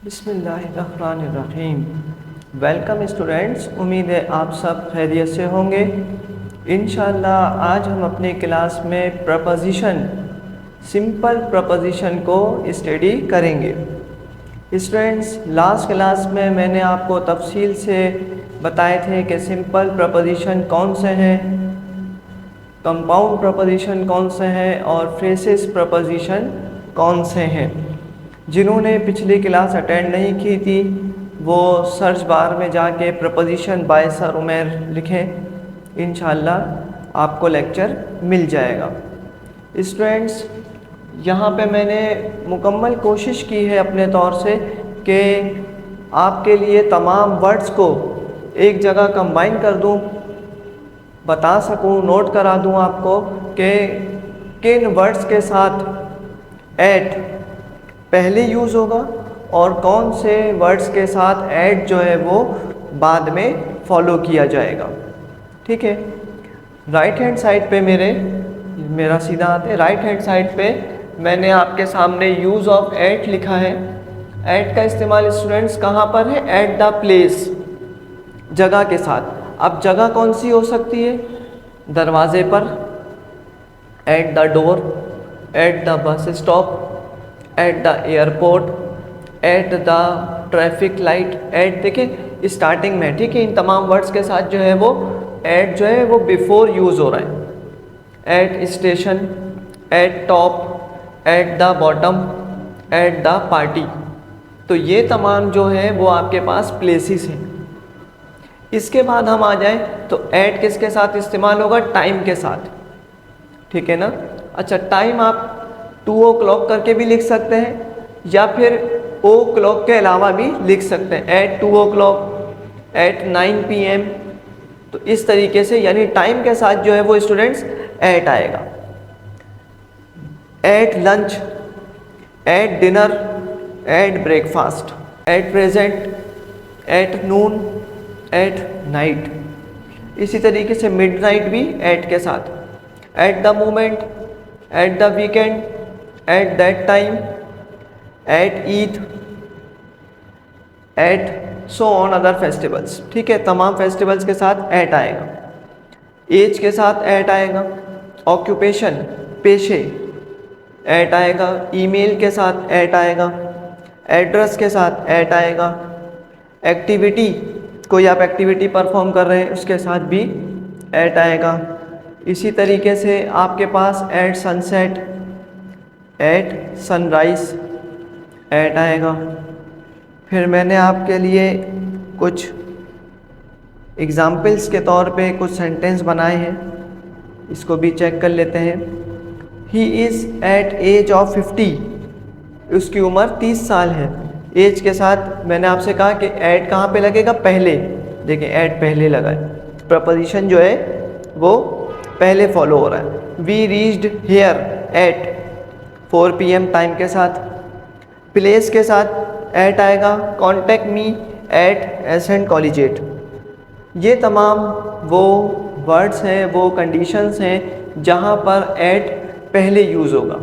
बिस्मिल्लाहिर्रहमानिर्रहीम। Welcome students, उम्मीद है आप सब खैरियत से होंगे। इंशाअल्लाह आज हम अपनी क्लास में प्रपोजिशन, सिंपल प्रपोजिशन को स्टडी करेंगे। स्टूडेंट्स, लास्ट क्लास में मैंने आपको तफसील से बताए थे कि सिंपल प्रपोजिशन कौन से हैं, कंपाउंड प्रपोजिशन कौन से हैं और फ्रेसेस प्रपोजिशन कौन से हैं। जिन्होंने पिछली क्लास अटेंड नहीं की थी वो सर्च बार में जाके प्रपोजिशन बाय सर उमैर लिखें, इंशाअल्लाह आपको लेक्चर मिल जाएगा। स्टूडेंट्स, यहाँ पे मैंने मुकम्मल कोशिश की है अपने तौर से कि आपके लिए तमाम वर्ड्स को एक जगह कंबाइन कर दूँ, बता सकूँ, नोट करा दूँ आपको कि किन वर्ड्स के साथ एट पहले यूज़ होगा और कौन से वर्ड्स के साथ एट जो है वो बाद में फॉलो किया जाएगा। ठीक है, राइट हैंड साइड पे मेरा सीधा हाथ है, राइट हैंड साइड पे मैंने आपके सामने यूज़ ऑफ एट लिखा है। एट का इस्तेमाल स्टूडेंट्स कहाँ पर है? एट द प्लेस, जगह के साथ। अब जगह कौन सी हो सकती है? दरवाजे पर, at the door, at the bus stop, at the airport, at the traffic light. At देखिए स्टार्टिंग में, ठीक है, इन तमाम वर्ड्स के साथ जो है वो एट जो है वो बिफोर यूज़ हो रहा है। At station, at top, at the bottom, at the party. तो ये तमाम जो है वो आपके पास प्लेसेस हैं। इसके बाद हम आ जाएं तो एट किसके साथ इस्तेमाल होगा? टाइम के साथ, ठीक है ना। अच्छा, टाइम आप 2 o'clock करके भी लिख सकते हैं या फिर ओ क्लॉक के अलावा भी लिख सकते हैं। At 2 o'clock, at 9 PM। तो इस तरीके से यानी टाइम के साथ जो है वो स्टूडेंट्स एट आएगा। At lunch, at dinner, at breakfast, at present, at noon, at night. इसी तरीके से मिड नाइट भी एट के साथ। At the moment, at the weekend, at that time, at Eid, at so on other festivals. ठीक है, तमाम फेस्टिवल्स के साथ एट आएगा। एज के साथ एट आएगा। ऑक्यूपेशन, पेशे, एट आएगा। ईमेल के साथ एट आएगा। एड्रेस के साथ एट आएगा। एक्टिविटी, कोई आप एक्टिविटी परफॉर्म कर रहे हैं उसके साथ भी एट आएगा। इसी तरीके से आपके पास at sunset, at sunrise at आएगा। फिर मैंने आपके लिए कुछ एग्जाम्पल्स के तौर पे कुछ सेंटेंस बनाए हैं, इसको भी चेक कर लेते हैं। He is at age of 50, उसकी उम्र 30 साल है। एज के साथ मैंने आपसे कहा कि एट कहाँ पे लगेगा? पहले। देखिए एट पहले लगा है, प्रपोजिशन जो है वो पहले फॉलो हो रहा है। We reached here at 4 PM time के साथ। प्लेस के साथ एट आएगा। Contact me at Ascent Collegiate. ये तमाम वो वर्ड्स हैं, वो कंडीशंस हैं जहाँ पर एट पहले यूज़ होगा।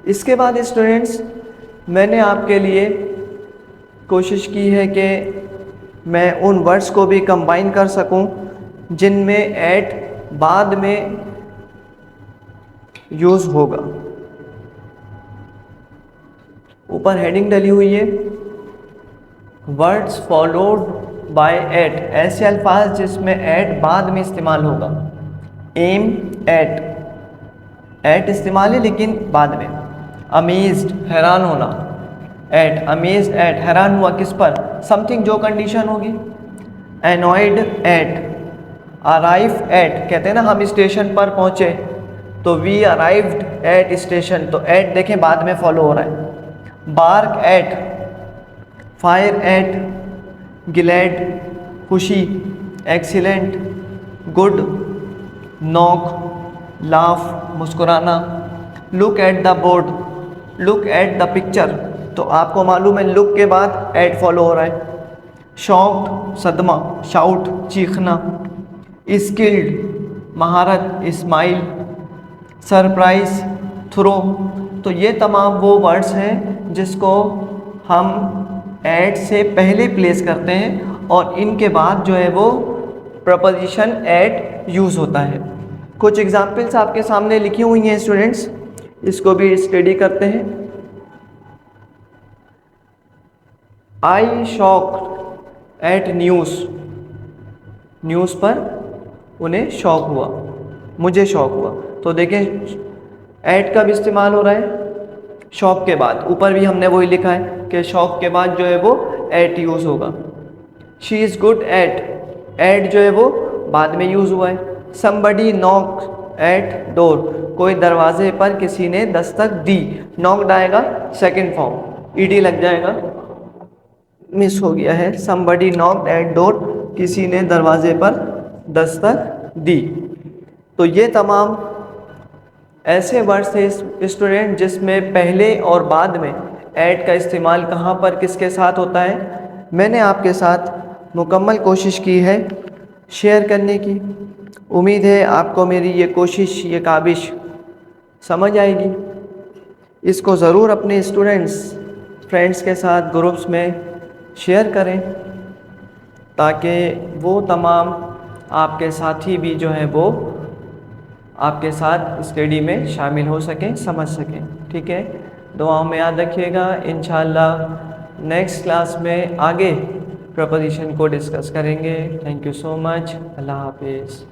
इसके बाद स्टूडेंट्स मैंने आपके लिए कोशिश की है कि मैं उन वर्ड्स को भी कंबाइन कर सकूं जिनमें एट बाद में यूज़ होगा। ऊपर हेडिंग डली हुई है, वर्ड्स फॉलोड बाय एट, ऐसे अल्फाज जिसमें एट बाद में इस्तेमाल होगा। एम एट, एट इस्तेमाल है लेकिन बाद में। अमेज्ड, हैरान होना, एट। अमेज्ड एट, हैरान हुआ किस पर? समथिंग, जो कंडीशन होगी। Annoyed eight. अराइव एट, कहते हैं ना हम स्टेशन पर पहुँचे, तो वी अराइव्ड एट स्टेशन, तो एट देखें बाद में फॉलो हो रहा है। Bark at, fire at, glad खुशी, एक्सीलेंट, गुड, नॉक, लाफ मुस्कुराना। Look at the board, look at the picture, तो आपको मालूम है लुक के बाद एट फॉलो हो रहा है। शॉक्ड सदमा, शाउट चीखना। स्किल्ड महारत, स्माइल। Surprise throw. तो ये तमाम वो वर्ड्स हैं जिसको हम एट से पहले प्लेस करते हैं और इनके बाद जो है वो प्रपोजिशन एट यूज़ होता है। कुछ एग्जाम्पल्स आपके सामने लिखी हुई हैं स्टूडेंट्स, इसको भी स्टडी करते हैं। आई शॉक एट न्यूज़, न्यूज़ पर उन्हें शौक हुआ, मुझे शौक हुआ। तो देखें एट कब इस्तेमाल हो रहा है, शौक के बाद। ऊपर भी हमने वही लिखा है कि शौक के बाद जो है वो एट यूज़ होगा। शी इज़ गुड एट जो है वो बाद में यूज़ हुआ है। समबडी नॉक एट डोर, कोई दरवाजे पर किसी ने दस्तक दी। नॉक्ड आएगा सेकंड फॉर्म, ईडी लग जाएगा, मिस हो गया है। समबडी नॉक्ड एट डोर, किसी ने दरवाजे पर दस्तक दी। तो ये तमाम ऐसे वर्ड्स थे स्टूडेंट जिसमें पहले और बाद में ऐड का इस्तेमाल कहाँ पर किसके साथ होता है। मैंने आपके साथ मुकम्मल कोशिश की है शेयर करने की। उम्मीद है आपको मेरी ये कोशिश, ये काबिश समझ आएगी। इसको ज़रूर अपने स्टूडेंट्स फ्रेंड्स के साथ ग्रुप्स में शेयर करें ताकि वो तमाम आपके साथी भी जो हैं वो आपके साथ स्टडी में शामिल हो सकें, समझ सकें। ठीक है, दुआओं में याद रखिएगा। इंशाल्लाह नेक्स्ट क्लास में आगे प्रपोजिशन को डिस्कस करेंगे। Thank you so much. अल्लाह हाफिज़।